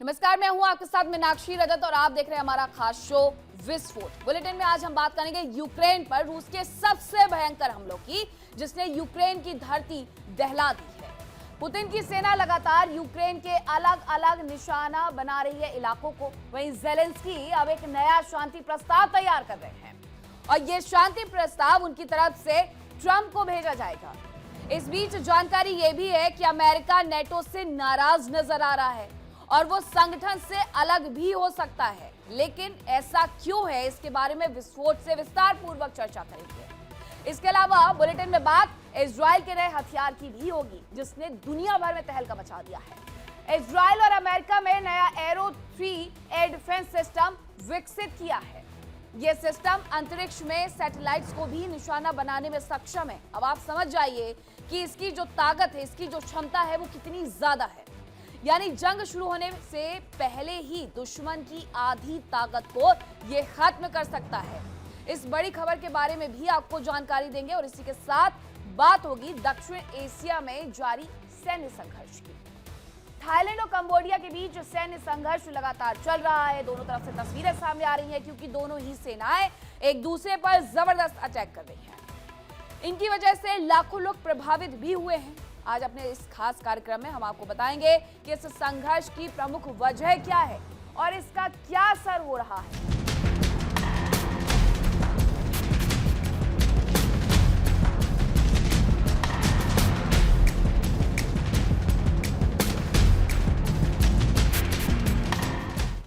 नमस्कार, मैं हूं आपके साथ मीनाक्षी रजत और आप देख रहे हैं हमारा खास शो विस्फोट। बुलेटिन में आज हम बात करेंगे यूक्रेन पर रूस के सबसे भयंकर हमलों की, जिसने यूक्रेन की धरती दहला दी है। पुतिन की सेना लगातार यूक्रेन के अलग अलग निशाना बना रही है इलाकों को। वहीं ज़ेलेंस्की अब एक नया शांति प्रस्ताव तैयार कर रहे हैं और ये शांति प्रस्ताव उनकी तरफ से ट्रंप को भेजा जाएगा। इस बीच जानकारी ये भी है कि अमेरिका नेटो से नाराज नजर आ रहा है और वो संगठन से अलग भी हो सकता है। लेकिन ऐसा क्यों है, इसके बारे में विस्फोट से विस्तार पूर्वक चर्चा करेंगे। इसके अलावा बुलेटिन में बात इजराइल के नए हथियार की भी होगी, जिसने दुनिया भर में तहलका मचा दिया है। इजराइल और अमेरिका में नया एरो 3 एयर डिफेंस सिस्टम विकसित किया है। यह सिस्टम अंतरिक्ष में सैटेलाइट्स को भी निशाना बनाने में सक्षम है। अब आप समझ जाइए कि इसकी जो ताकत है, इसकी जो क्षमता है, वो कितनी ज्यादा है। यानी जंग शुरू होने से पहले ही दुश्मन की आधी ताकत को यह खत्म कर सकता है। इस बड़ी खबर के बारे में भी आपको जानकारी देंगे और इसी के साथ बात होगी दक्षिण एशिया में जारी सैन्य संघर्ष की। थाईलैंड और कंबोडिया के बीच सैन्य संघर्ष लगातार चल रहा है। दोनों तरफ से तस्वीरें सामने आ रही हैं क्योंकि दोनों ही सेनाएं एक दूसरे पर जबरदस्त अटैक कर रही हैं। इनकी वजह से लाखों लोग प्रभावित भी हुए हैं। आज अपने इस खास कार्यक्रम में हम आपको बताएंगे कि इस संघर्ष की प्रमुख वजह क्या है और इसका क्या असर हो रहा है।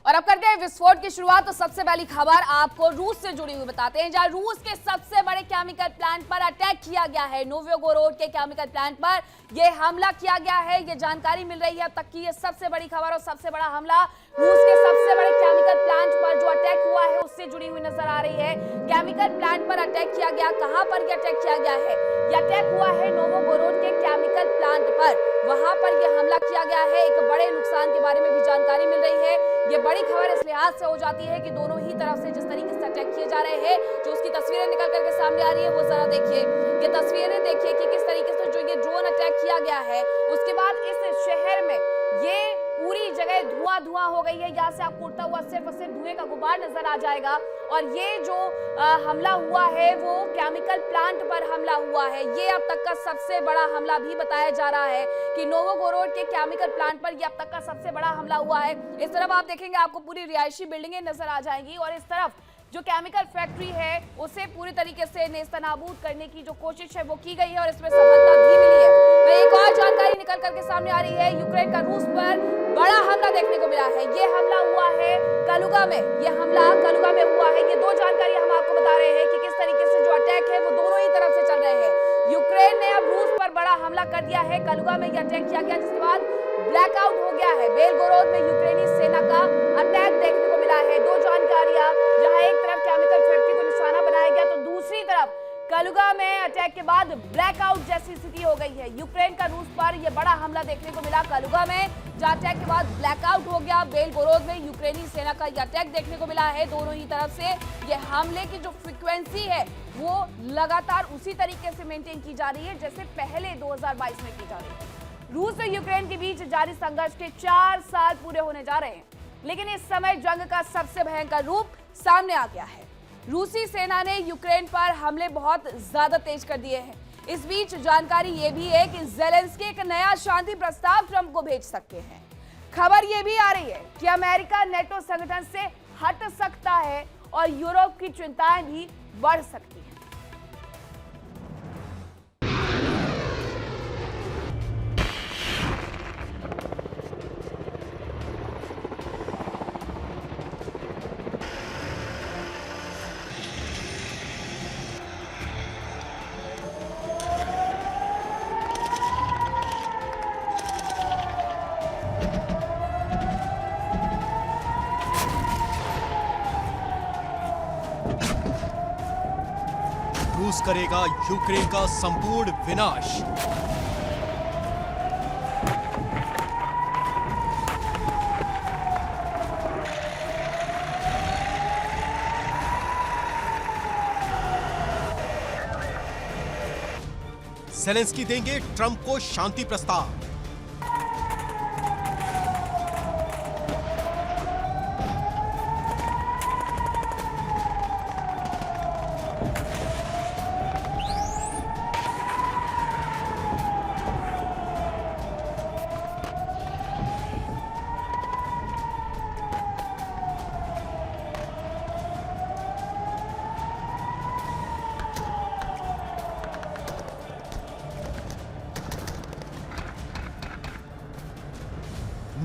और अब करते हैं विस्फोट की शुरुआत। तो सबसे पहली खबर आपको रूस से जुड़ी हुई बताते हैं, जहां रूस के सबसे बड़े केमिकल प्लांट पर अटैक किया गया है। नोविगोरोड के केमिकल प्लांट पर यह हमला किया गया है। यह जानकारी मिल रही है अब तक की ये सबसे बड़ी खबर और सबसे बड़ा हमला रूस के सबसे बड़े केमिकल प्लांट पर जो अटैक हुआ है उससे जुड़ी हुई नजर आ रही है। केमिकल प्लांट पर अटैक किया गया, कहां पर यह अटैक किया गया है? यह अटैक हुआ है नोविगोरोड के केमिकल प्लांट पर, वहां पर यह हमला किया गया है। एक बड़े नुकसान के बारे में भी जानकारी मिल रही है। ये बड़ी खबर इस लिहाज से हो जाती है कि दोनों ही तरफ से जिस तरीके से अटैक किए जा रहे हैं, जो उसकी तस्वीरें निकल करके सामने आ रही है वो जरा देखिए। ये तस्वीरें देखिए कि किस तरीके से जो ये ड्रोन अटैक किया गया है, उसके बाद इस शहर में ये पूरी जगह धुआं हो गई है। यहाँ से आपको उड़ता हुआ सिर्फ और सिर्फ धुएं का गुबार नजर आ जाएगा। और ये जो हमला हुआ है वो केमिकल प्लांट पर हमला हुआ है। ये अब तक का सबसे बड़ा हमला भी बताया जा रहा है कि नोविगोरोड के केमिकल प्लांट पर ये अब तक का सबसे बड़ा हमला हुआ है। इस तरफ आप देखेंगे आपको पूरी रिहायशी बिल्डिंगें नजर आ जाएंगी और इस तरफ जो केमिकल फैक्ट्री है उसे पूरी तरीके से नेस्तनाबूद करने की जो कोशिश है वो की गई है और इसमें सफलता भी मिली है। वहीं एक और जानकारी निकल करके सामने आ रही है, यूक्रेन का रूस पर बड़ा हमला देखने को मिला है। ये हमला हुआ है कलुगा में, ये हमला कलुगा में हुआ है। ये दो जानकारी हम आपको बता रहे हैं कि किस तरीके से जो अटैक है वो दोनों ही तरफ से चल रहे हैं। यूक्रेन ने अब रूस पर बड़ा हमला कर दिया है। कलुगा में यह अटैक किया गया, जिसके बाद ब्लैकआउट हो गया है। बेलगोरोद में यूक्रेनी सेना का अटैक देखने को मिला है। दो जानकारियां, जहां एक तरफ केमिकल फैक्ट्री को निशाना बनाया गया तो दूसरी तरफ कलुगा में अटैक के बाद ब्लैकआउट जैसी स्थिति हो गई है। यूक्रेन का रूस पर यह बड़ा हमला देखने को मिला कलुगा में, जहां अटैक के बाद ब्लैकआउट हो गया। बेलगोरोद में यूक्रेनी सेना का यह अटैक देखने को मिला है। दोनों ही तरफ से यह हमले की जो फ्रीक्वेंसी है वो लगातार उसी तरीके से मेंटेन की जा रही है जैसे पहले 2022 में की जा रही है। रूस और यूक्रेन के बीच जारी संघर्ष के 4 साल पूरे होने जा रहे हैं, लेकिन इस समय जंग का सबसे भयंकर रूप सामने आ गया है। रूसी सेना ने यूक्रेन पर हमले बहुत ज्यादा तेज कर दिए हैं। इस बीच जानकारी ये भी है कि ज़ेलेंस्की एक नया शांति प्रस्ताव ट्रंप को भेज सकते हैं। खबर ये भी आ रही है कि अमेरिका नेटो संगठन से हट सकता है और यूरोप की चिंताएं भी बढ़ सकती हैं। रूस करेगा यूक्रेन का संपूर्ण विनाश। ज़ेलेंस्की देंगे ट्रंप को शांति प्रस्ताव।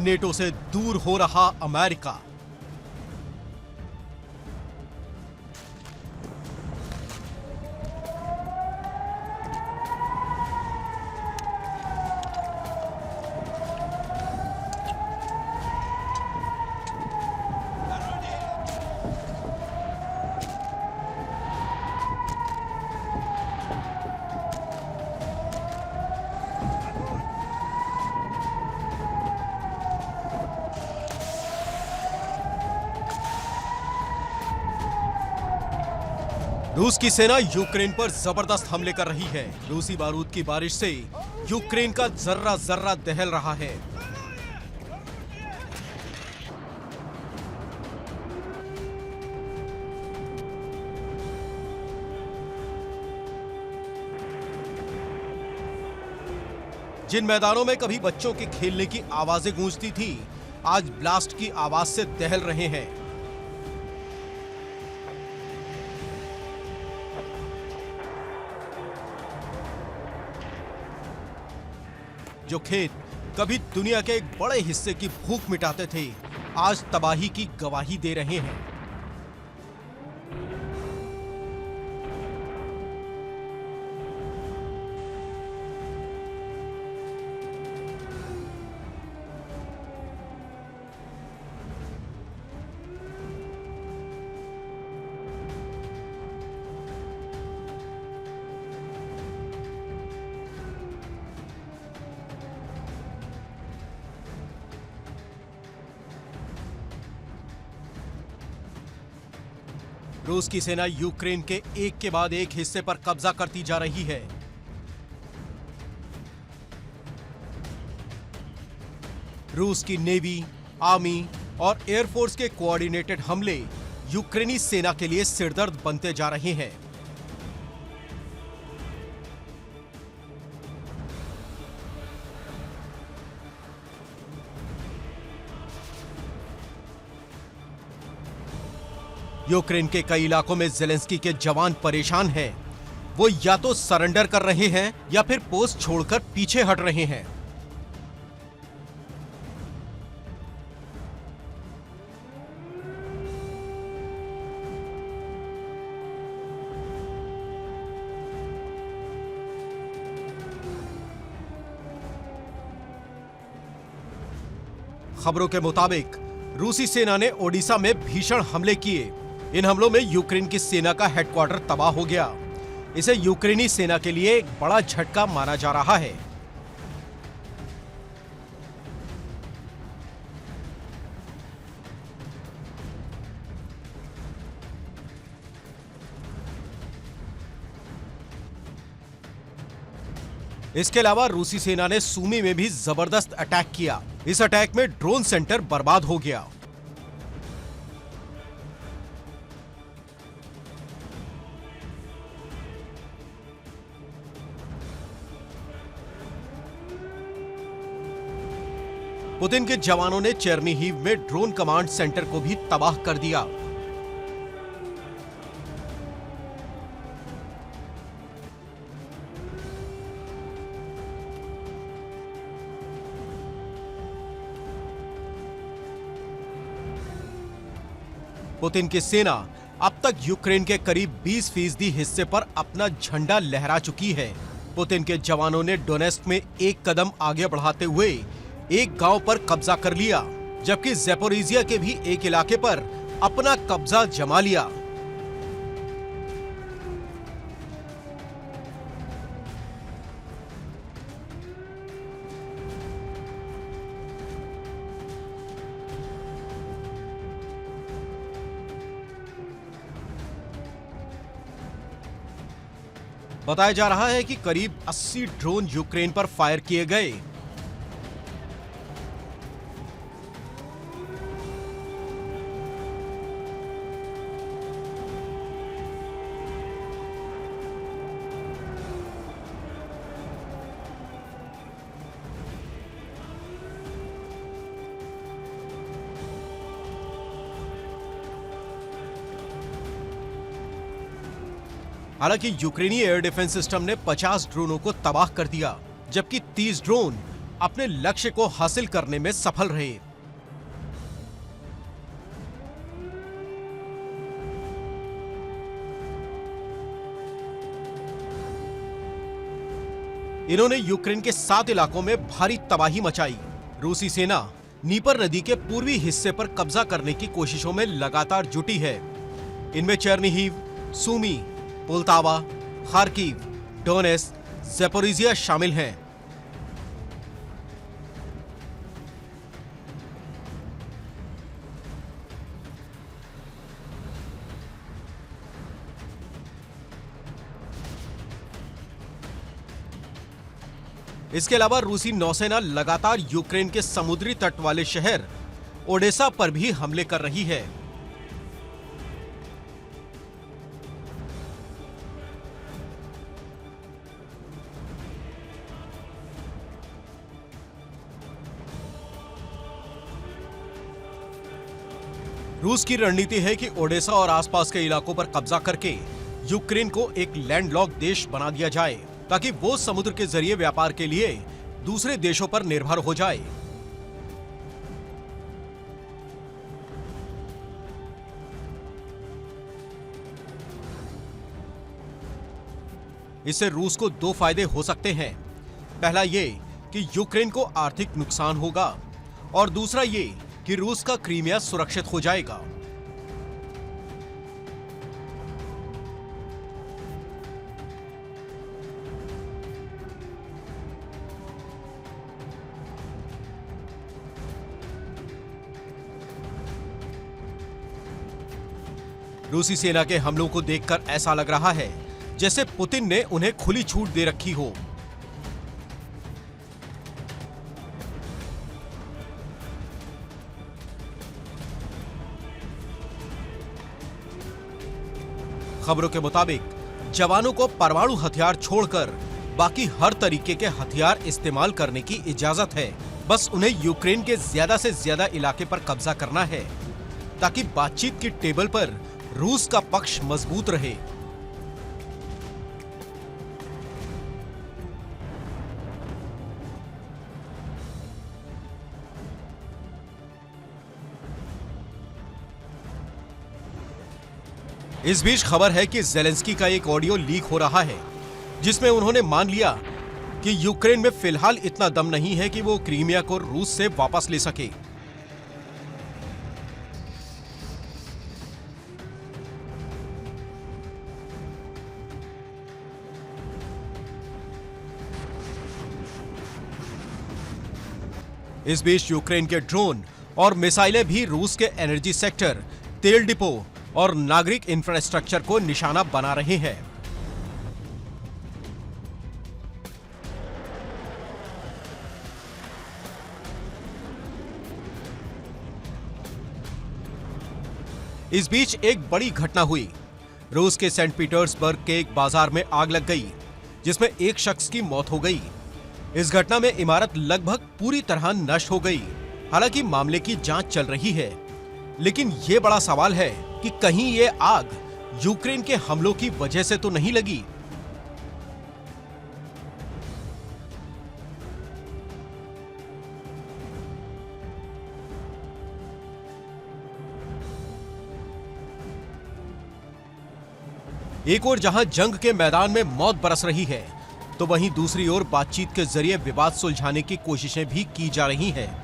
नेटो से दूर हो रहा अमेरिका। रूस की सेना यूक्रेन पर जबरदस्त हमले कर रही है। रूसी बारूद की बारिश से यूक्रेन का जर्रा जर्रा दहल रहा है। जिन मैदानों में कभी बच्चों के खेलने की आवाजें गूंजती थी, आज ब्लास्ट की आवाज से दहल रहे हैं। जो खेत कभी दुनिया के एक बड़े हिस्से की भूख मिटाते थे, आज तबाही की गवाही दे रहे हैं। रूस की सेना यूक्रेन के एक के बाद एक हिस्से पर कब्जा करती जा रही है। रूस की नेवी, आर्मी और एयरफोर्स के कोऑर्डिनेटेड हमले यूक्रेनी सेना के लिए सिरदर्द बनते जा रहे हैं। यूक्रेन के कई इलाकों में ज़ेलेंस्की के जवान परेशान हैं। वो या तो सरेंडर कर रहे हैं या फिर पोस्ट छोड़कर पीछे हट रहे हैं। खबरों के मुताबिक रूसी सेना ने ओडिशा में भीषण हमले किए। इन हमलों में यूक्रेन की सेना का हेडक्वार्टर तबाह हो गया। इसे यूक्रेनी सेना के लिए एक बड़ा झटका माना जा रहा है। इसके अलावा रूसी सेना ने सूमी में भी जबरदस्त अटैक किया। इस अटैक में ड्रोन सेंटर बर्बाद हो गया। पुतिन के जवानों ने चेरनीहिव में ड्रोन कमांड सेंटर को भी तबाह कर दिया। पुतिन की सेना अब तक यूक्रेन के करीब 20% हिस्से पर अपना झंडा लहरा चुकी है। पुतिन के जवानों ने डोनेस्क में एक कदम आगे बढ़ाते हुए एक गांव पर कब्जा कर लिया, जबकि ज़ैपोरिज़िया के भी एक इलाके पर अपना कब्जा जमा लिया। बताया जा रहा है कि करीब 80 ड्रोन यूक्रेन पर फायर किए गए। हालांकि यूक्रेनी एयर डिफेंस सिस्टम ने 50 ड्रोनों को तबाह कर दिया, जबकि 30 ड्रोन अपने लक्ष्य को हासिल करने में सफल रहे। इन्होंने यूक्रेन के 7 इलाकों में भारी तबाही मचाई। रूसी सेना नीपर नदी के पूर्वी हिस्से पर कब्जा करने की कोशिशों में लगातार जुटी है। इनमें चेर्निहिव, सूमी, पोल्तावा, खार्किव, डोनेत्स्क, ज़ैपोरिज़िया शामिल हैं। इसके अलावा रूसी नौसेना लगातार यूक्रेन के समुद्री तट वाले शहर ओडेसा पर भी हमले कर रही है। रूस की रणनीति है कि ओडेसा और आसपास के इलाकों पर कब्जा करके यूक्रेन को एक लैंडलॉक देश बना दिया जाए, ताकि वो समुद्र के जरिए व्यापार के लिए दूसरे देशों पर निर्भर हो जाए। इससे रूस को 2 फायदे हो सकते हैं। पहला ये कि यूक्रेन को आर्थिक नुकसान होगा और दूसरा ये कि रूस का क्रीमिया सुरक्षित हो जाएगा। रूसी सेना के हमलों को देखकर ऐसा लग रहा है जैसे पुतिन ने उन्हें खुली छूट दे रखी हो। खबरों के मुताबिक जवानों को परमाणु हथियार छोड़कर बाकी हर तरीके के हथियार इस्तेमाल करने की इजाजत है। बस उन्हें यूक्रेन के ज्यादा से ज्यादा इलाके पर कब्जा करना है, ताकि बातचीत की टेबल पर रूस का पक्ष मजबूत रहे। इस बीच खबर है कि ज़ेलेंस्की का एक ऑडियो लीक हो रहा है, जिसमें उन्होंने मान लिया कि यूक्रेन में फिलहाल इतना दम नहीं है कि वो क्रीमिया को रूस से वापस ले सके। इस बीच यूक्रेन के ड्रोन और मिसाइलें भी रूस के एनर्जी सेक्टर, तेल डिपो और नागरिक इंफ्रास्ट्रक्चर को निशाना बना रहे हैं। इस बीच एक बड़ी घटना हुई। रूस के सेंट पीटर्सबर्ग के एक बाजार में आग लग गई, जिसमें एक शख्स की मौत हो गई। इस घटना में इमारत लगभग पूरी तरह नष्ट हो गई। हालांकि मामले की जांच चल रही है, लेकिन ये बड़ा सवाल है कि कहीं ये आग यूक्रेन के हमलों की वजह से तो नहीं लगी। एक ओर जहां जंग के मैदान में मौत बरस रही है, तो वहीं दूसरी ओर बातचीत के जरिए विवाद सुलझाने की कोशिशें भी की जा रही हैं।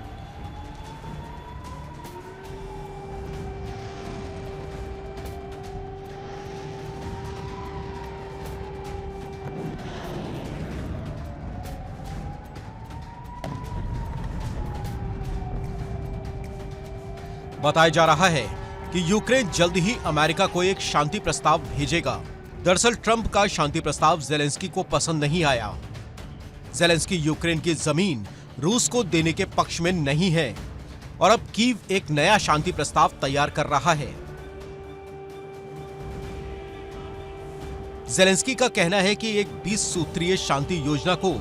बताया जा रहा है कि यूक्रेन जल्द ही अमेरिका को एक शांति प्रस्ताव भेजेगा। दरअसल ट्रंप का शांति प्रस्ताव ज़ेलेंस्की को पसंद नहीं आया। ज़ेलेंस्की यूक्रेन की जमीन रूस को देने के पक्ष में नहीं है और अब कीव एक नया शांति प्रस्ताव तैयार कर रहा है। ज़ेलेंस्की का कहना है कि एक 20 सूत्रीय शांति योजना को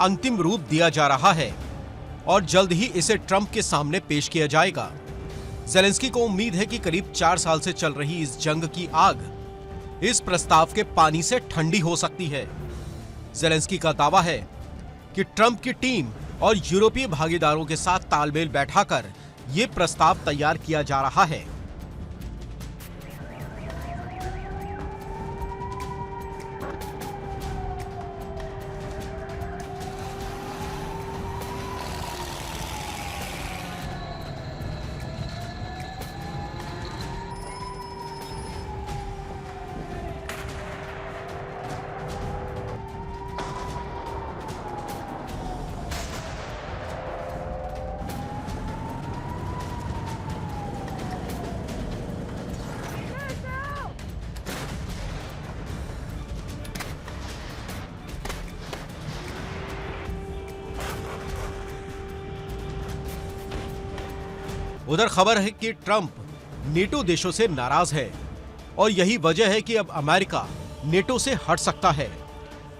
अंतिम रूप दिया जा रहा है और जल्द ही इसे ट्रंप के सामने पेश किया जाएगा। ज़ेलेंस्की को उम्मीद है कि करीब 4 साल से चल रही इस जंग की आग इस प्रस्ताव के पानी से ठंडी हो सकती है। ज़ेलेंस्की का दावा है कि ट्रंप की टीम और यूरोपीय भागीदारों के साथ तालमेल बैठाकर ये प्रस्ताव तैयार किया जा रहा है। उधर खबर है कि ट्रंप नेटो देशों से नाराज है और यही वजह है कि अब अमेरिका नेटो से हट सकता है।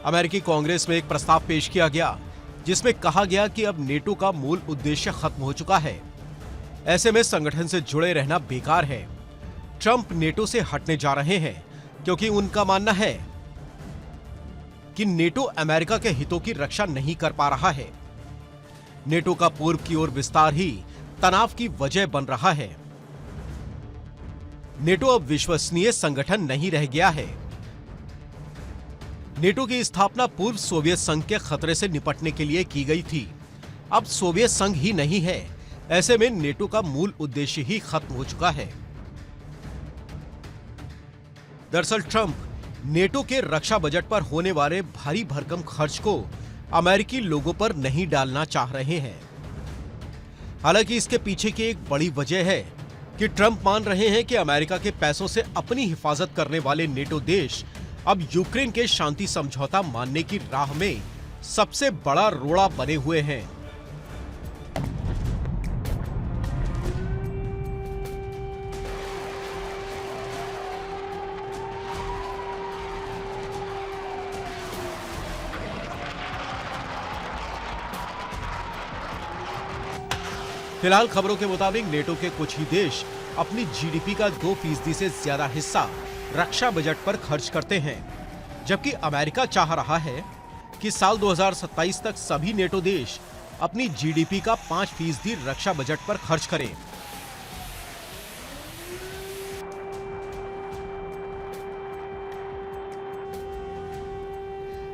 अमेरिकी कांग्रेस में एक प्रस्ताव पेश किया गया जिसमें कहा गया कि अब नेटो का मूल उद्देश्य खत्म हो चुका है। ऐसे में संगठन से जुड़े रहना बेकार है। ट्रंप नेटो से हटने जा रहे हैं क्योंकि उनका मानना है कि नेटो अमेरिका के हितों की रक्षा नहीं कर पा रहा है। नेटो का पूर्व की ओर विस्तार ही तनाव की वजह बन रहा है। नेटो अब विश्वसनीय संगठन नहीं रह गया है। नेटो की स्थापना पूर्व सोवियत संघ के खतरे से निपटने के लिए की गई थी। अब सोवियत संघ ही नहीं है। ऐसे में नेटो का मूल उद्देश्य ही खत्म हो चुका है। दरअसल ट्रंप नेटो के रक्षा बजट पर होने वाले भारी भरकम खर्च को अमेरिकी लोगों पर नहीं डालना चाह रहे हैं। हालांकि इसके पीछे की एक बड़ी वजह है कि ट्रंप मान रहे हैं कि अमेरिका के पैसों से अपनी हिफाजत करने वाले नेटो देश अब यूक्रेन के शांति समझौता मानने की राह में सबसे बड़ा रोड़ा बने हुए हैं। फिलहाल खबरों के मुताबिक नेटो के कुछ ही देश अपनी जीडीपी का 2% से ज्यादा हिस्सा रक्षा बजट पर खर्च करते हैं, जबकि अमेरिका चाह रहा है कि साल 2027 तक सभी नेटो देश अपनी जीडीपी का 5% रक्षा बजट पर खर्च करें।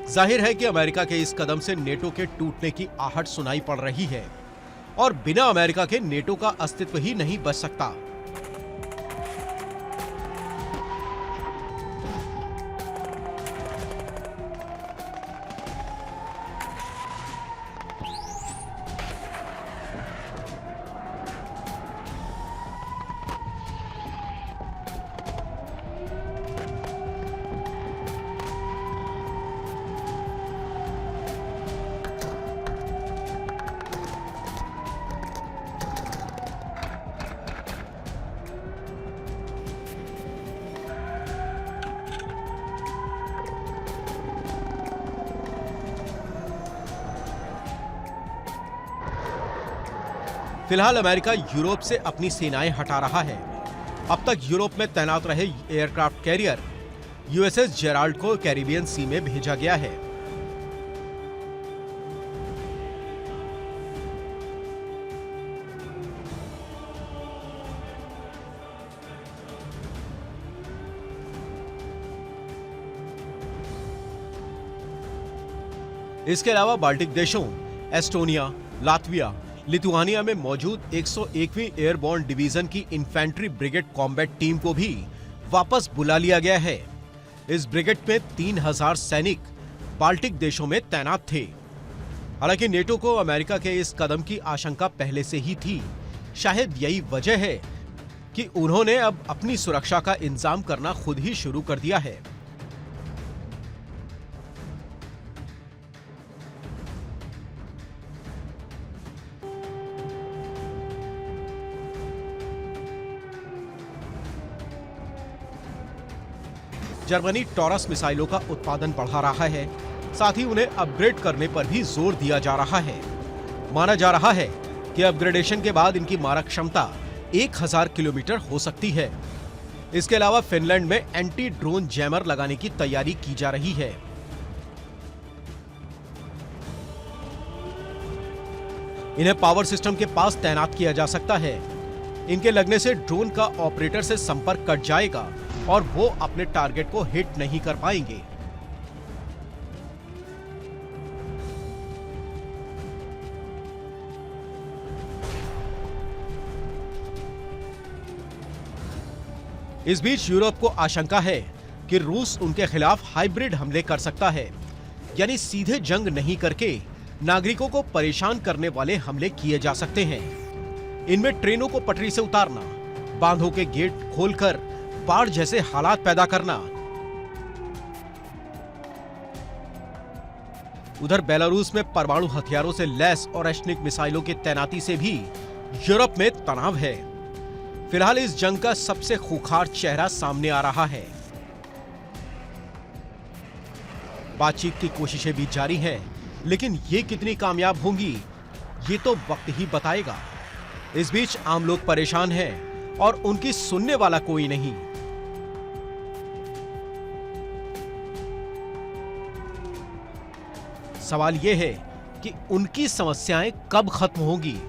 जाहिर है कि अमेरिका के इस कदम से नेटो के टूटने की आहट सुनाई पड़ रही है और बिना अमेरिका के नेटो का अस्तित्व ही नहीं बच सकता। फिलहाल अमेरिका यूरोप से अपनी सेनाएं हटा रहा है। अब तक यूरोप में तैनात रहे एयरक्राफ्ट कैरियर यूएसएस जेराल्ड को कैरिबियन सी में भेजा गया है। इसके अलावा बाल्टिक देशों एस्टोनिया, लातविया, लिथुआनिया में मौजूद 101वीं एयरबोर्न डिवीजन की इन्फेंट्री ब्रिगेड कॉम्बैट टीम को भी वापस बुला लिया गया है। इस ब्रिगेड में 3000 सैनिक बाल्टिक देशों में तैनात थे। हालांकि नेटो को अमेरिका के इस कदम की आशंका पहले से ही थी। शायद यही वजह है कि उन्होंने अब अपनी सुरक्षा का इंतजाम करना खुद ही शुरू कर दिया है। जर्मनी टॉरस मिसाइलों का उत्पादन बढ़ा रहा है, साथ ही उन्हें अपग्रेड करने पर भी जोर दिया जा रहा है। माना जा रहा है कि अपग्रेडेशन के बाद इनकी मारक क्षमता 1000 किलोमीटर हो सकती है। इसके अलावा फिनलैंड में एंटी ड्रोन जैमर लगाने की तैयारी की जा रही है। इन्हें पावर सिस्टम के पास तैनात किया जा सकता है। इनके लगने से ड्रोन का ऑपरेटर से संपर्क कट जाएगा और वो अपने टारगेट को हिट नहीं कर पाएंगे। इस बीच यूरोप को आशंका है कि रूस उनके खिलाफ हाइब्रिड हमले कर सकता है, यानी सीधे जंग नहीं करके नागरिकों को परेशान करने वाले हमले किए जा सकते हैं। इनमें ट्रेनों को पटरी से उतारना, बांधों के गेट खोलकर बाढ़ जैसे हालात पैदा करना। उधर बेलारूस में परमाणु हथियारों से लैस ओरेशनिक मिसाइलों की तैनाती से भी यूरोप में तनाव है। फिलहाल इस जंग का सबसे खूंखार चेहरा सामने आ रहा है। बातचीत की कोशिशें भी जारी हैं, लेकिन ये कितनी कामयाब होंगी ये तो वक्त ही बताएगा। इस बीच आम लोग परेशान हैं और उनकी सुनने वाला कोई नहीं। सवाल यह है कि उनकी समस्याएं कब खत्म होंगी।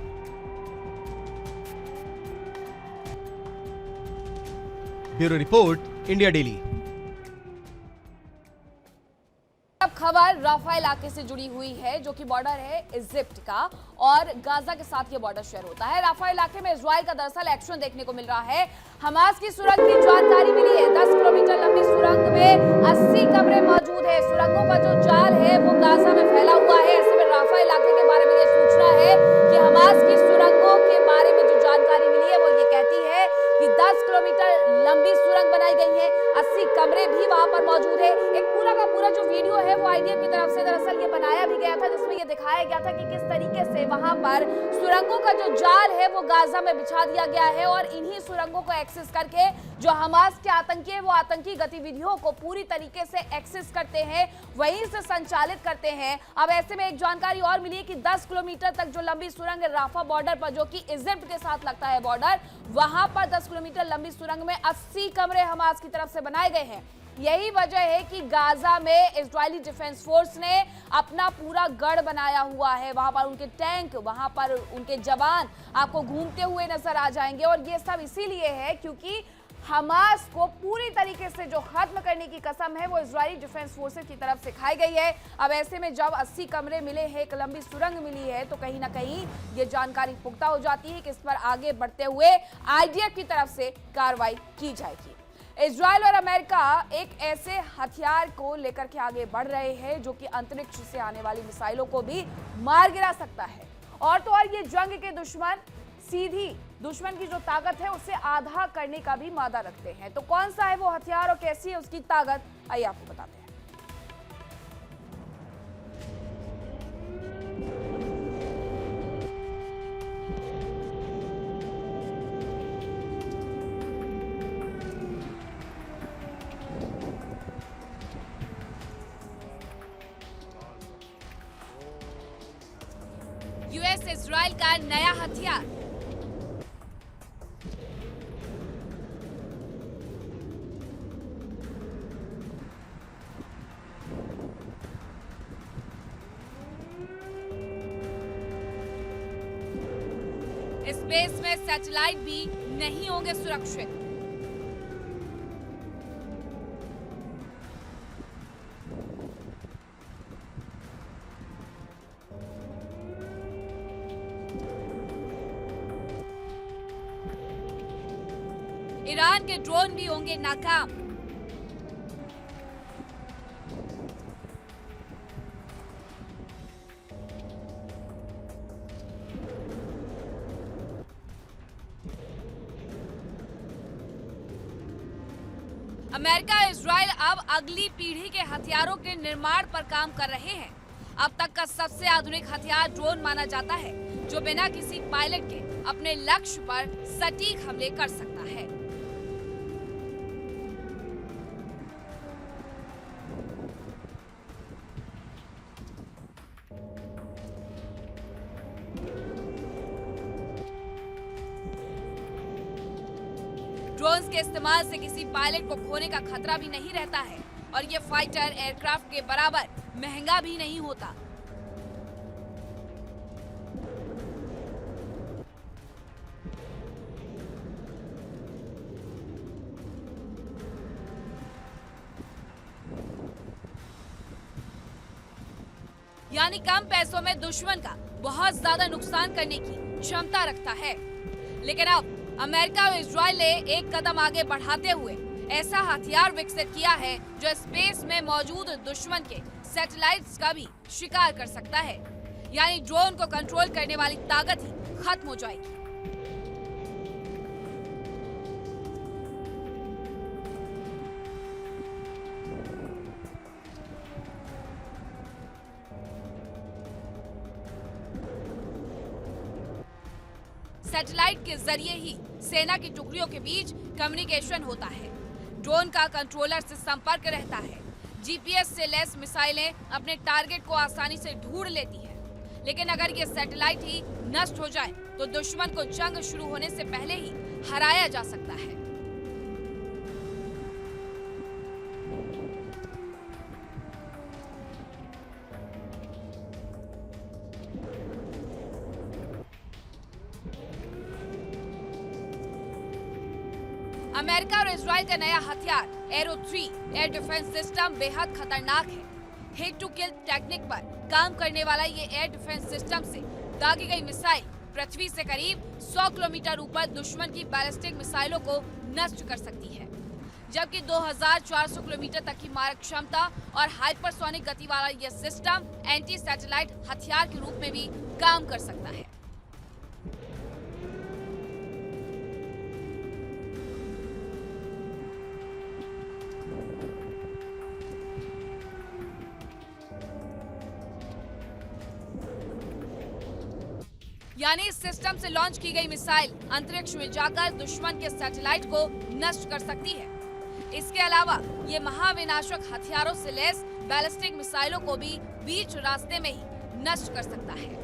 Bureau report, India daily. अब खबर राफा इलाके से जुड़ी हुई है, जो कि बॉर्डर है इजिप्ट का और गाजा के साथ ये बॉर्डर शेयर होता है। राफा इलाके में इजराइल का दरअसल एक्शन देखने को मिल रहा है। हमास की सुरंग की जानकारी मिली है। 10 किलोमीटर लंबी सुरंग में 80 कमरे मौजूद है। सुरंगों का जो जाल है वो गाजा में फैला हुआ है। ऐसे में राफा इलाके के बारे में ये सूचना है कि हमास की सुरंगों के बारे में जो जानकारी मिली है वो ये कहती है कि 10 किलोमीटर लंबी सुरंग बनाई गई है। 80 कमरे भी वहां पर मौजूद है। एक पूरा का पूरा जो वीडियो है वो आईडीएफ की तरफ से दरअसल ये बनाया भी गया था, जिसमें ये दिखाया गया था कि किस तरीके से वहां पर सुरंगों का जो जाल है वो गाजा में बिछा दिया गया है और इन्हीं सुरंगों को एक्सेस करके जो हमास के आतंकी है वो आतंकी गतिविधियों को पूरी तरीके से एक्सेस करते हैं, वहीं से संचालित करते हैं। अब ऐसे में एक जानकारी और मिली है कि 10 किलोमीटर तक जो लंबी सुरंग है राफा बॉर्डर पर, जो कि इजिप्ट के साथ लगता है बॉर्डर, वहां पर 10 किलोमीटर लंबी सुरंग में 80 कमरे हमास की तरफ से बनाए गए हैं। यही वजह है कि गाजा में इजरायली डिफेंस फोर्स ने अपना पूरा गढ़ बनाया हुआ है। वहां पर उनके टैंक, वहां पर उनके जवान आपको घूमते हुए नजर आ जाएंगे और ये सब इसीलिए है क्योंकि हमास को पूरी तरीके से जो खत्म करने की कसम है वो इजरायली डिफेंस फोर्सेस की तरफ से खाई गई है। अब ऐसे में जब 80 कमरे मिले हैं, एक लंबी सुरंग मिली है, तो कहीं ना कहीं ये जानकारी पुख्ता हो जाती है कि इस पर आगे बढ़ते हुए आईडीएफ की तरफ से कार्रवाई की जाएगी। इजराइल और अमेरिका एक ऐसे हथियार को लेकर के आगे बढ़ रहे हैं जो कि अंतरिक्ष से आने वाली मिसाइलों को भी मार गिरा सकता है। और तो और ये जंग के दुश्मन सीधी दुश्मन की जो ताकत है उसे आधा करने का भी मादा रखते हैं। तो कौन सा है वो हथियार और कैसी है उसकी ताकत, आइए आपको बताते हैं। यूएस इजराइल का नया हथियार। स्पेस में सैटेलाइट भी नहीं होंगे सुरक्षित। ईरान के ड्रोन भी होंगे नाकाम। अमेरिका इजराइल अब अगली पीढ़ी के हथियारों के निर्माण पर काम कर रहे हैं। अब तक का सबसे आधुनिक हथियार ड्रोन माना जाता है, जो बिना किसी पायलट के अपने लक्ष्य पर सटीक हमले कर सकता है। ड्रोन्स के इस्तेमाल से किसी पायलट को खोने का खतरा भी नहीं रहता है और ये फाइटर एयरक्राफ्ट के बराबर महंगा भी नहीं होता। यानी कम पैसों में दुश्मन का बहुत ज्यादा नुकसान करने की क्षमता रखता है। लेकिन अब अमेरिका और इजराइल ने एक कदम आगे बढ़ाते हुए ऐसा हथियार विकसित किया है जो स्पेस में मौजूद दुश्मन के सैटेलाइट्स का भी शिकार कर सकता है। यानी ड्रोन को कंट्रोल करने वाली ताकत ही खत्म हो जाएगी। सैटेलाइट के जरिए ही सेना की टुकड़ियों के बीच कम्युनिकेशन होता है। ड्रोन का कंट्रोलर से संपर्क रहता है। जीपीएस से लैस मिसाइलें अपने टारगेट को आसानी से ढूंढ लेती है। लेकिन अगर ये सैटेलाइट ही नष्ट हो जाए तो दुश्मन को जंग शुरू होने से पहले ही हराया जा सकता है। अमेरिका और इजराइल का नया हथियार एरो 3 एयर डिफेंस सिस्टम बेहद खतरनाक है। हिट टू किल टेक्निक पर काम करने वाला ये एयर डिफेंस सिस्टम से दागी गई मिसाइल पृथ्वी से करीब 100 किलोमीटर ऊपर दुश्मन की बैलिस्टिक मिसाइलों को नष्ट कर सकती है, जबकि 2400 किलोमीटर तक की मारक क्षमता और हाइपरसोनिक गति वाला यह सिस्टम एंटी सैटेलाइट हथियार के रूप में भी काम कर सकता है। यानी इस सिस्टम से लॉन्च की गई मिसाइल अंतरिक्ष में जाकर दुश्मन के सैटेलाइट को नष्ट कर सकती है। इसके अलावा ये महाविनाशक हथियारों से लैस बैलिस्टिक मिसाइलों को भी बीच रास्ते में ही नष्ट कर सकता है।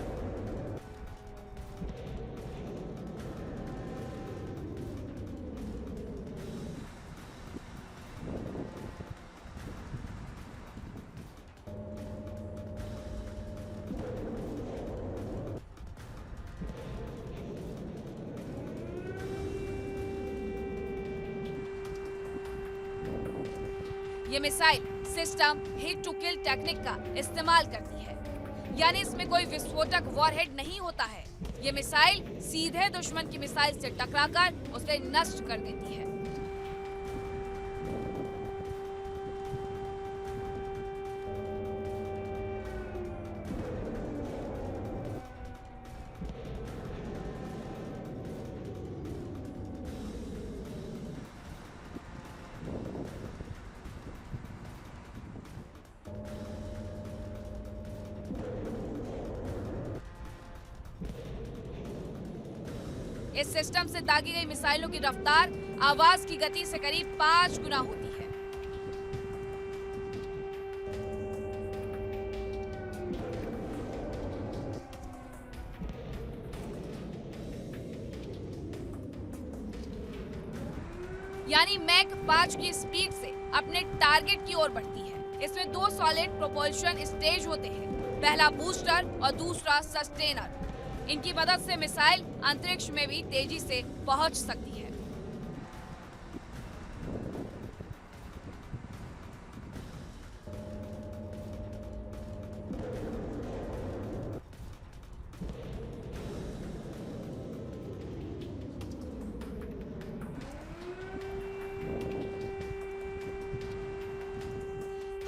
ये missile system hit to kill technique का इस्तेमाल करती है। यानी इसमें कोई विस्फोटक वॉरहेड नहीं होता है। ये मिसाइल सीधे दुश्मन की मिसाइल से टकराकर उसे नष्ट कर देती है। इस सिस्टम से दागी गई मिसाइलों की रफ्तार आवाज की गति से करीब 5 गुना होती है। यानी मैक 5 की स्पीड से अपने टारगेट की ओर बढ़ती है। इसमें 2 सॉलिड प्रोपल्शन स्टेज होते हैं, पहला बूस्टर और दूसरा सस्टेनर। इनकी मदद से मिसाइल अंतरिक्ष में भी तेजी से पहुंच सकती है।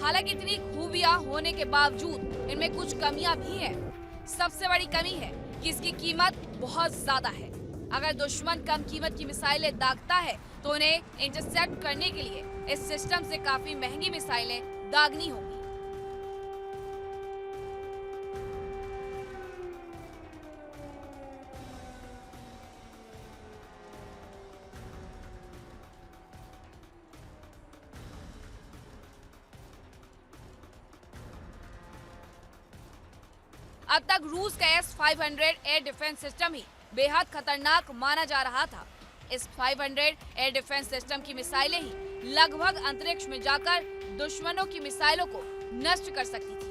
हालांकि इतनी खूबियां होने के बावजूद इनमें कुछ कमियां भी हैं। सबसे बड़ी कमी है कि इसकी कीमत बहुत ज्यादा है। अगर दुश्मन कम कीमत की मिसाइलें दागता है तो उन्हें इंटरसेप्ट करने के लिए इस सिस्टम से काफी महंगी मिसाइलें दागनी होंगी। अब तक रूस का S-500 एयर डिफेंस सिस्टम ही बेहद खतरनाक माना जा रहा था। इस 500 एयर डिफेंस सिस्टम की मिसाइलें ही लगभग अंतरिक्ष में जाकर दुश्मनों की मिसाइलों को नष्ट कर सकती थी।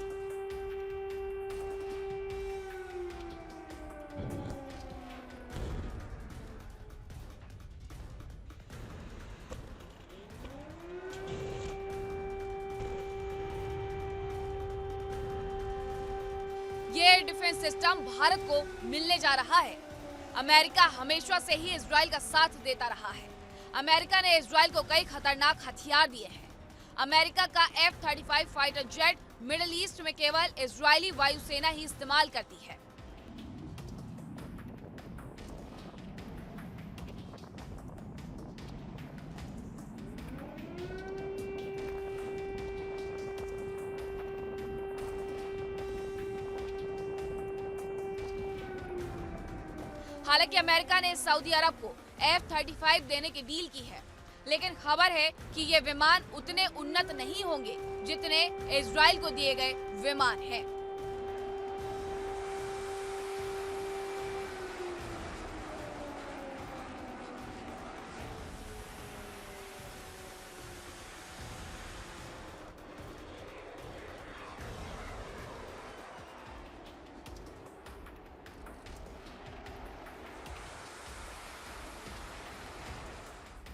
डिफेंस सिस्टम भारत को मिलने जा रहा है। अमेरिका हमेशा से ही इजराइल का साथ देता रहा है। अमेरिका ने इजराइल को कई खतरनाक हथियार दिए हैं। अमेरिका का F-35 fighter jet middle east में केवल इजरायली वायुसेना ही इस्तेमाल करती है। हालांकि अमेरिका ने सऊदी अरब को F-35 देने की डील की है, लेकिन खबर है कि ये विमान उतने उन्नत नहीं होंगे जितने इजराइल को दिए गए विमान हैं।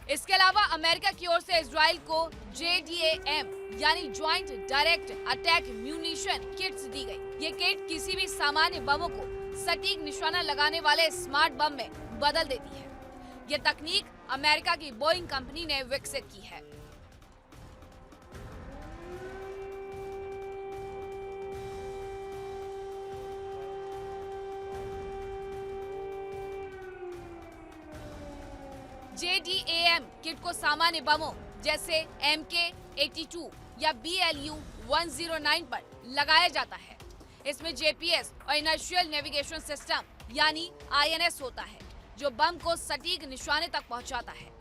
इसके अलावा अमेरिका की ओर से इजराइल को JDAM यानी joint direct attack munition kits दी गई। ये किट किसी भी सामान्य बमों को सटीक निशाना लगाने वाले स्मार्ट बम में बदल देती है। ये तकनीक अमेरिका की बोइंग कंपनी ने विकसित की है। JDAM किट को सामान्य बमों जैसे MK-82 या BLU-109 पर लगाया जाता है। इसमें GPS और इनर्शियल नेविगेशन सिस्टम यानी INS होता है, जो बम को सटीक निशाने तक पहुंचाता है।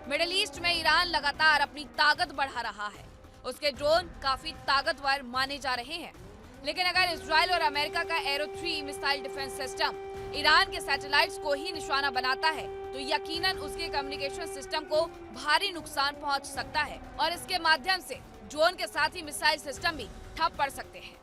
मिडिल ईस्ट में ईरान लगातार अपनी ताकत बढ़ा रहा है। उसके ड्रोन काफी ताकतवर माने जा रहे हैं, लेकिन अगर इजराइल और अमेरिका का arrow 3 missile defence system Iran के सैटेलाइट्स को ही निशाना बनाता है, तो यकीनन उसके कम्युनिकेशन सिस्टम को भारी नुकसान पहुंच सकता है और इसके माध्यम से ड्रोन के साथ ही मिसाइल सिस्टम भी ठप पड़ सकते हैं।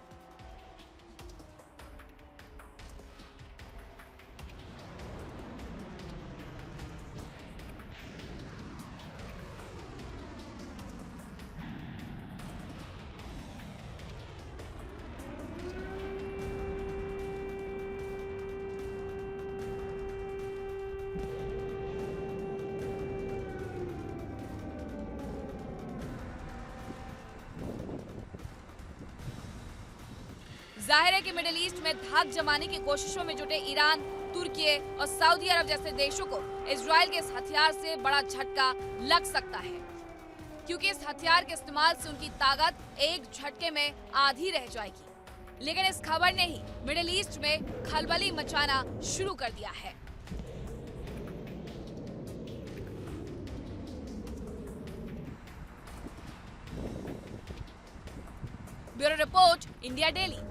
जाहिर है कि मिडिल ईस्ट में धाक जमाने की कोशिशों में जुटे ईरान, तुर्की और सऊदी अरब जैसे देशों को इजराइल के इस हथियार से बड़ा झटका लग सकता है, क्योंकि इस हथियार के इस्तेमाल से उनकी ताकत एक झटके में आधी रह जाएगी। लेकिन इस खबर ने ही मिडिल ईस्ट में खलबली मचाना शुरू कर दिया है। Bureau report, India daily.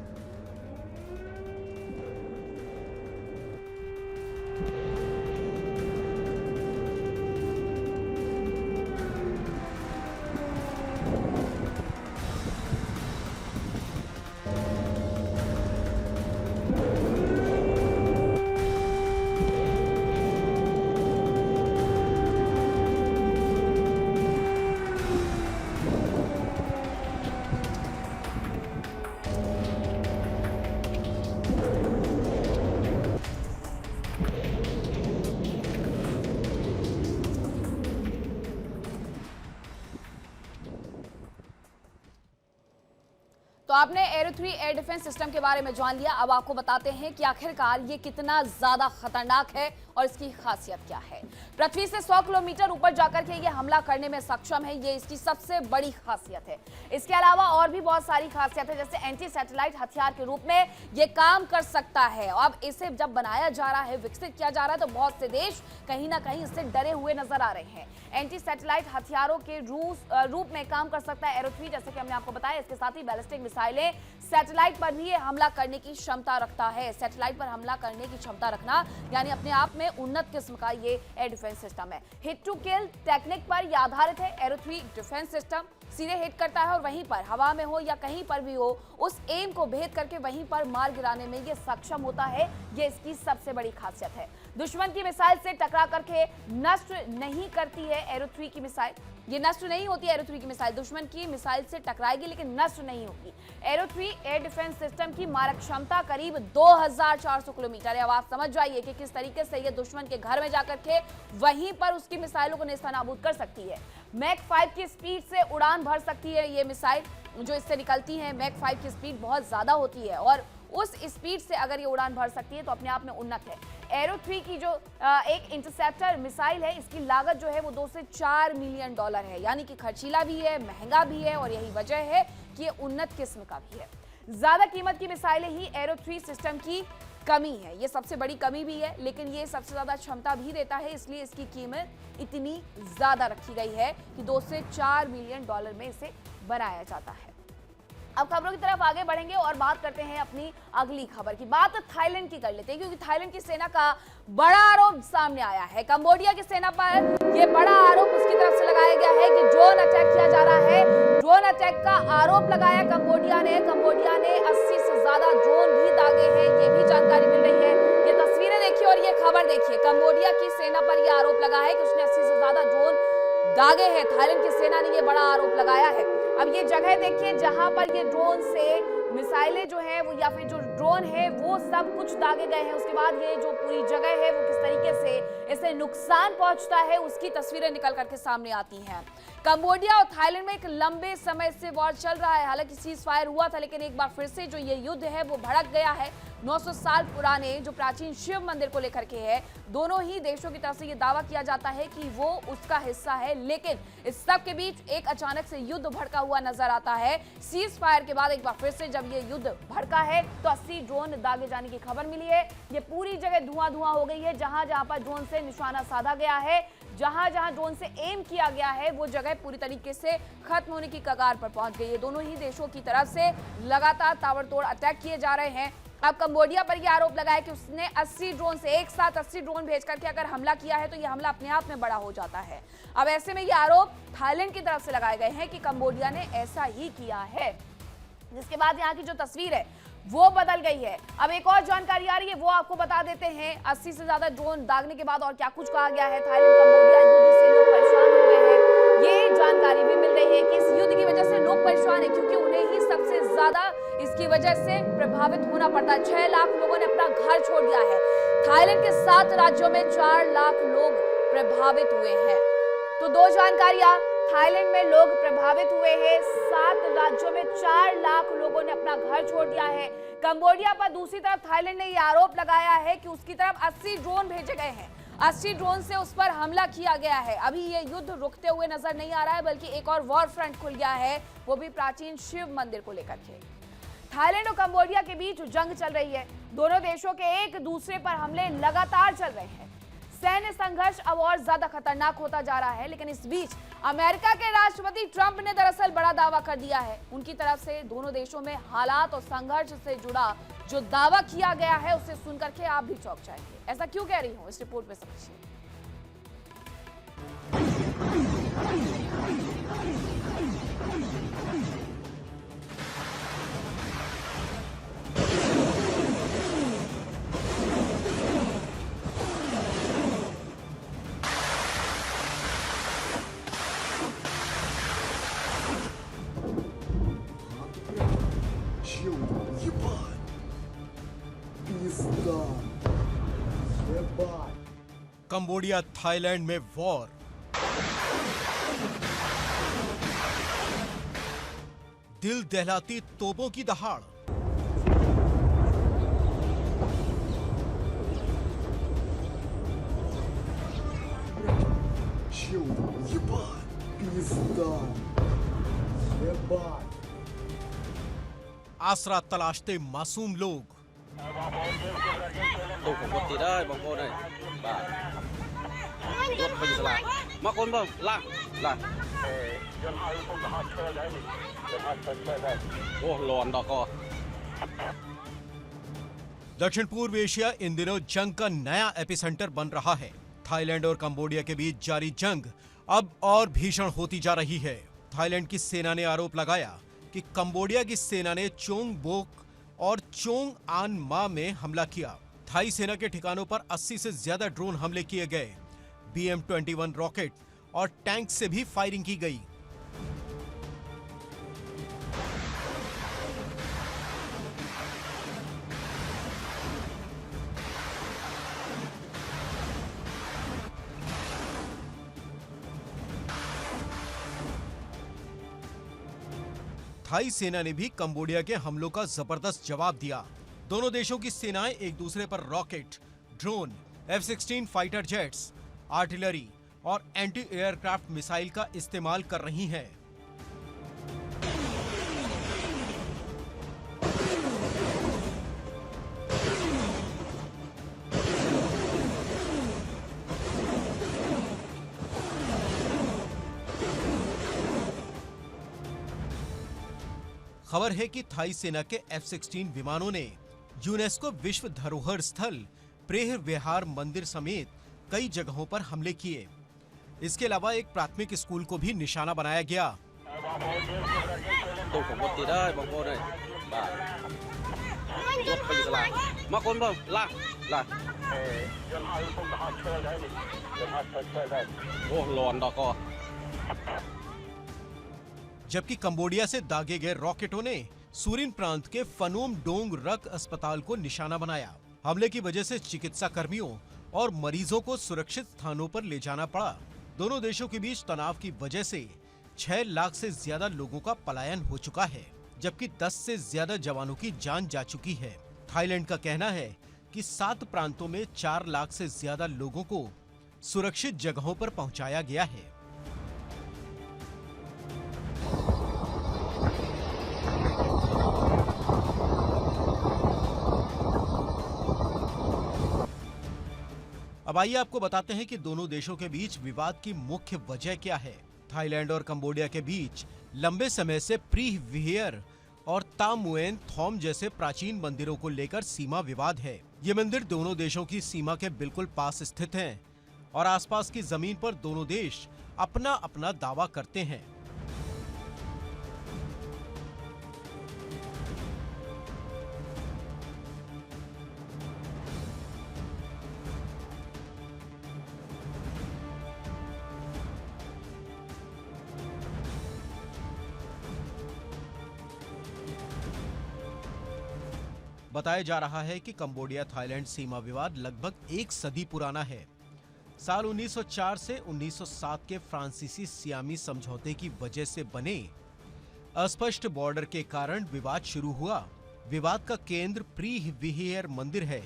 तो आपने एरो 3 एयर डिफेंस सिस्टम के बारे में जान लिया। अब आपको बताते हैं कि आखिरकार ये कितना ज्यादा खतरनाक है और इसकी खासियत क्या है। पृथ्वी से 100 किलोमीटर ऊपर जाकर के ये हमला करने में सक्षम है, ये इसकी सबसे बड़ी खासियत है। इसके अलावा और भी बहुत सारी खासियत है, जैसे एंटी सैटेलाइट हथियार के रूप में ये काम कर सकता है। अब इसे जब बनाया जा रहा है, विकसित किया जा रहा है, तो बहुत से देश कहीं ना कहीं इससे डरे हुए नजर आ रहे हैं। एंटी सैटेलाइट हथियारों के रूप में काम कर सकता है एरो 3, जैसे कि हमने आपको बताया। इसके साथ ही बैलिस्टिक मिसाइलें सैटेलाइट पर भी ये हमला करने की क्षमता रखता है। सैटेलाइट पर हमला करने की क्षमता रखना यानी अपने आप में उन्नत किस्म का ये एयर डिफेंस सिस्टम है। हिट टू किल टेक्निक पर यह आधारित है। एरो 3 डिफेंस सिस्टम सीधे हिट करता है और वहीं पर हवा में हो या कहीं पर भी हो उस एम को भेद करके वहीं पर मार गिराने में ये सक्षम होता है। ये इसकी सबसे बड़ी खासियत है। दुश्मन की मिसाइल से टकरा करके नष्ट नहीं करती है एरो 3 की मिसाइल। ये नष्ट नहीं होती एरो 3 की मिसाइल, दुश्मन की मिसाइल से टकराएगी लेकिन नष्ट नहीं होगी। एरो 3 एयर डिफेंस सिस्टम की मारक क्षमता करीब 2400 किलोमीटर है। अब आप समझ जाइए कि किस तरीके से ये दुश्मन के घर में जाकर के वहीं पर उसकी मिसाइलों को नेस्तनाबूद कर सकती है। मैक 5 की स्पीड से उड़ान भर सकती है ये मिसाइल जो इससे निकलती है। मैक 5 की स्पीड बहुत ज्यादा होती है और उस स्पीड से अगर ये उड़ान भर सकती है तो अपने आप में उन्नत है। एरो 3 की जो एक इंटरसेप्टर मिसाइल है इसकी लागत जो है वो 2 से 4 मिलियन डॉलर है, यानी कि खर्चीला भी है, महंगा भी है और यही वजह है कि ये उन्नत किस्म का भी है। ज्यादा कीमत की मिसाइलें ही एरो 3 सिस्टम की कमी है, ये सबसे बड़ी कमी भी है, लेकिन ये सबसे ज्यादा क्षमता भी देता है, इसलिए इसकी कीमत इतनी ज्यादा रखी गई है कि 2 से 4 मिलियन डॉलर में इसे बनाया जाता है। अब खबरों की तरफ आगे बढ़ेंगे और बात करते हैं अपनी अगली खबर की। बात थाईलैंड की कर लेते हैं क्योंकि थाईलैंड की सेना का बड़ा आरोप सामने आया है। कंबोडिया की सेना पर यह बड़ा आरोप उसकी तरफ से लगाया गया है कि ड्रोन अटैक किया जा रहा है। ड्रोन अटैक का आरोप लगाया कंबोडिया ने 80 से ज्यादा ड्रोन भी दागे हैं, ये भी जानकारी मिल रही है। ये तस्वीरें देखिए और ये खबर देखिए। कंबोडिया की सेना पर यह आरोप लगा है कि उसने 80 से ज्यादा ड्रोन दागे हैं। थाईलैंड की सेना ने यह बड़ा आरोप लगाया है। अब ये जगह देखिए जहां पर ये ड्रोन से मिसाइलें जो है वो या फिर जो ड्रोन है वो सब कुछ दागे गए हैं। उसके बाद ये जो पूरी जगह है वो किस तरीके से इसे नुकसान पहुंचता है उसकी तस्वीरें निकल करके सामने आती हैं। कंबोडिया और थाईलैंड में एक लंबे समय से वॉर चल रहा है। हालांकि सीज फायर हुआ था लेकिन एक बार फिर से जो ये युद्ध है वो भड़क गया है। 900 साल पुराने जो प्राचीन शिव मंदिर को लेकर के है। दोनों ही देशों की तरफ से ये दावा किया जाता है कि वो उसका हिस्सा है, लेकिन इस सब के बीच एक अचानक से युद्ध भड़का हुआ नजर आता है। सीज फायर के बाद एक बार फिर से जब ये युद्ध भड़का है तो 80 ड्रोन दागे जाने की खबर मिली है। ये पूरी जगह धुआं हो गई है। जहां जहां पर ड्रोन से निशाना साधा गया है, जहां जहां ड्रोन से एम किया गया है वो जगह पूरी तरीके से खत्म होने की कगार पर पहुंच गई है। दोनों ही देशों की तरफ से लगातार ताबड़तोड़ अटैक किए जा रहे हैं। अब कंबोडिया पर यह आरोप लगा है कि उसने 80 ड्रोन से एक साथ 80 ड्रोन भेज करके अगर हमला किया है तो यह हमला अपने आप में बड़ा हो जाता है। अब ऐसे में यह आरोप थाईलैंड की तरफ से लगाए गए हैं कि कंबोडिया ने ऐसा ही किया है, जिसके बाद यहाँ की जो तस्वीर है वो बदल गई है। अब एक और जानकारी आ रही है वो आपको बता देते हैं। 80 से ज्यादा ड्रोन दागने के बाद और क्या कुछ कहा गया है। थाईलैंड कंबोडिया युद्ध से लोग परेशान हो गए हैं। ये जानकारी भी मिल रही है कि इस युद्ध की वजह से लोग परेशान हैं क्योंकि उन्हें ही सबसे ज्यादा इसकी वजह से प्रभावित होना पड़ता है। 6 लाख लोगों ने अपना घर छोड़ दिया है। थाईलैंड के 7 राज्यों में 4 लाख लोग प्रभावित हुए हैं। तो 2 जानकारियां, थाईलैंड में लोग प्रभावित हुए हैं, 7 राज्यों में 4 लाख लोगों ने अपना घर छोड़ दिया है। कंबोडिया पर दूसरी तरफ थाईलैंड ने यह आरोप लगाया है कि उसकी तरफ 80 ड्रोन भेजे गए हैं। 80 ड्रोन से उस पर हमला किया गया है। अभी ये युद्ध रुकते हुए नजर नहीं आ रहा है, बल्कि एक और वॉर फ्रंट खुल गया है, वो भी प्राचीन शिव मंदिर को लेकर के। थाईलैंड और कंबोडिया के बीच जंग चल रही है। दोनों देशों के एक दूसरे पर हमले लगातार चल रहे हैं। सैन्य संघर्ष अब और ज्यादा खतरनाक होता जा रहा है। लेकिन इस बीच अमेरिका के राष्ट्रपति ट्रंप ने दरअसल बड़ा दावा कर दिया है। उनकी तरफ से दोनों देशों में हालात और संघर्ष से जुड़ा जो दावा किया गया है उसे सुनकर के आप भी चौंक जाएंगे। ऐसा क्यों कह रही हूं, इस रिपोर्ट में समझिए। कंबोडिया थाईलैंड में वॉर। दिल दहलाती तोपों की दहाड़। आसरा तलाशते मासूम लोग। Tôi không có tí đó, bông bông này. Bà. Tôi không có มาคนบ่ล่างโอ้ร้อนดอกก็ दक्षिण पूर्व एशिया इन दिनों जंग का नया एपिसेंटर बन रहा है। थाईलैंड और कंबोडिया के बीच जारी जंग अब और भीषण होती जा रही है। थाईलैंड की सेना ने आरोप लगाया कि कंबोडिया की सेना ने चोंग बोक और चोंग आन मा में हमला किया। थाई सेना के ठिकानों पर 80 से ज्यादा ड्रोन हमले किए गए। BM-21 रॉकेट और टैंक से भी फायरिंग की गई। थाई सेना ने भी कंबोडिया के हमलों का जबरदस्त जवाब दिया। दोनों देशों की सेनाएं एक दूसरे पर rocket, drone, F-16 fighter jets, artillery और एंटी एयरक्राफ्ट मिसाइल का इस्तेमाल कर रही हैं। खबर है कि थाई सेना के F-16 विमानों ने यूनेस्को विश्व धरोहर स्थल प्रेह विहार मंदिर समेत कई जगहों पर हमले किए। इसके अलावा एक प्राथमिक स्कूल को भी निशाना बनाया गया। ตู้ผมก็ตีได้บางคนเลยบ้าลดไปอยู่ล่างมาคนบ่ล่างโอ้ร้อนดอกก็ जबकि कंबोडिया से दागे गए रॉकेटों ने सूरिन प्रांत के फनोम डोंग रक अस्पताल को निशाना बनाया। हमले की वजह से चिकित्सा कर्मियों और मरीजों को सुरक्षित स्थानों पर ले जाना पड़ा। दोनों देशों के बीच तनाव की वजह से 6 लाख से ज्यादा लोगों का पलायन हो चुका है, जबकि 10 से ज्यादा जवानों की जान जा चुकी है। थाईलैंड का कहना है कि 7 प्रांतों में 4 लाख से ज्यादा लोगों को सुरक्षित जगहों पर पहुंचाया गया है। अब आइए आपको बताते हैं कि दोनों देशों के बीच विवाद की मुख्य वजह क्या है। थाईलैंड और कंबोडिया के बीच लंबे समय से प्रीह विहेर और तामुएन थॉम जैसे प्राचीन मंदिरों को लेकर सीमा विवाद है। ये मंदिर दोनों देशों की सीमा के बिल्कुल पास स्थित हैं और आसपास की जमीन पर दोनों देश अपना अपना दावा करते हैं। बताया जा रहा है कि कंबोडिया थाईलैंड सीमा विवाद लगभग 1 सदी पुराना है। साल 1904 से 1907 के फ्रांसीसी सियामी समझौते की वजह से बने अस्पष्ट बॉर्डर के कारण विवाद शुरू हुआ। विवाद का केंद्र प्रीह विहेर मंदिर है,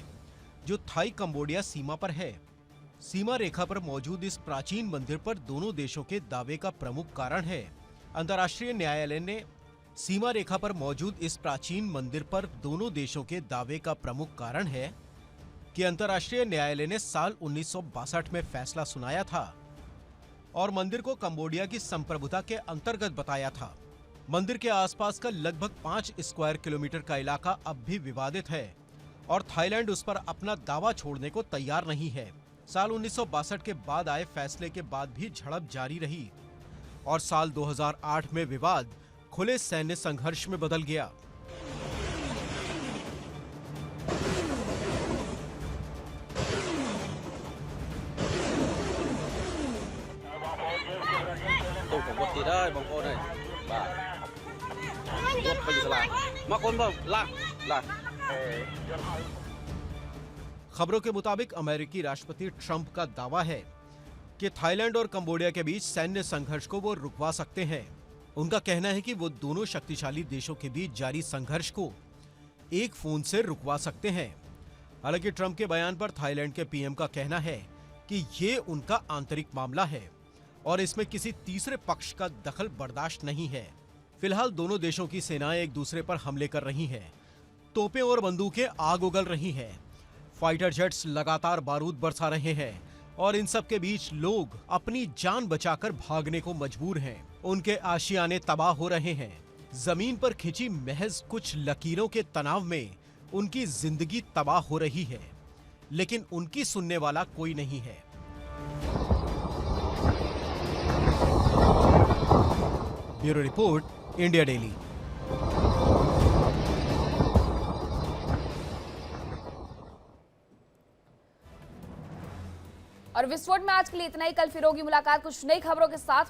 जो थाई कंबोडिया सीमा पर है। सीमा रेखा पर मौजूद इस प्राचीन मंदिर पर दोनों देशों के दावे का प्रमुख कारण है। अंतर्राष्ट्रीय न्यायालय ने सीमा रेखा पर मौजूद इस प्राचीन मंदिर पर दोनों देशों के दावे का प्रमुख कारण है कि अंतर्राष्ट्रीय न्यायालय ने साल 1962 में फैसला सुनाया था और मंदिर को कंबोडिया की संप्रभुता के अंतर्गत बताया था। मंदिर के आसपास का लगभग 5 स्क्वायर किलोमीटर का इलाका अब भी विवादित है और थाईलैंड उस पर अपना दावा छोड़ने को तैयार नहीं है। साल 1962 के बाद आए फैसले के बाद भी झड़प जारी रही और साल 2008 में विवाद खुले सैन्य संघर्ष में बदल गया।ตู้ผมก็ตีได้บางคนเลยบ้าลดไปอยู่ล่างมาคนบ่ล่าง खबरों के मुताबिक अमेरिकी राष्ट्रपति ट्रंप का दावा है कि थाईलैंड और कंबोडिया के बीच सैन्य संघर्ष को वो रुकवा सकते हैं। उनका कहना है कि वो दोनों शक्तिशाली देशों के बीच जारी संघर्ष को एक फोन से रुकवा सकते हैं। हालांकि ट्रंप के बयान पर थाईलैंड के पीएम का कहना है कि ये उनका आंतरिक मामला है और इसमें किसी तीसरे पक्ष का दखल बर्दाश्त नहीं है। फिलहाल दोनों देशों की सेनाएं एक दूसरे पर हमले कर रही हैं। तोपें और बंदूकें आग उगल रही हैं। फाइटर जेट्स लगातार बारूद बरसा रहे हैं और इन सब के बीच लोग अपनी जान बचाकर भागने को मजबूर हैं। उनके आशियाने तबाह हो रहे हैं। जमीन पर खिंची महज कुछ लकीरों के तनाव में उनकी जिंदगी तबाह हो रही है, लेकिन उनकी सुनने वाला कोई नहीं है। Bureau report, India daily. और विस्फोट में आज के लिए इतना ही। कल फिर होगी मुलाकात कुछ नई खबरों के साथ।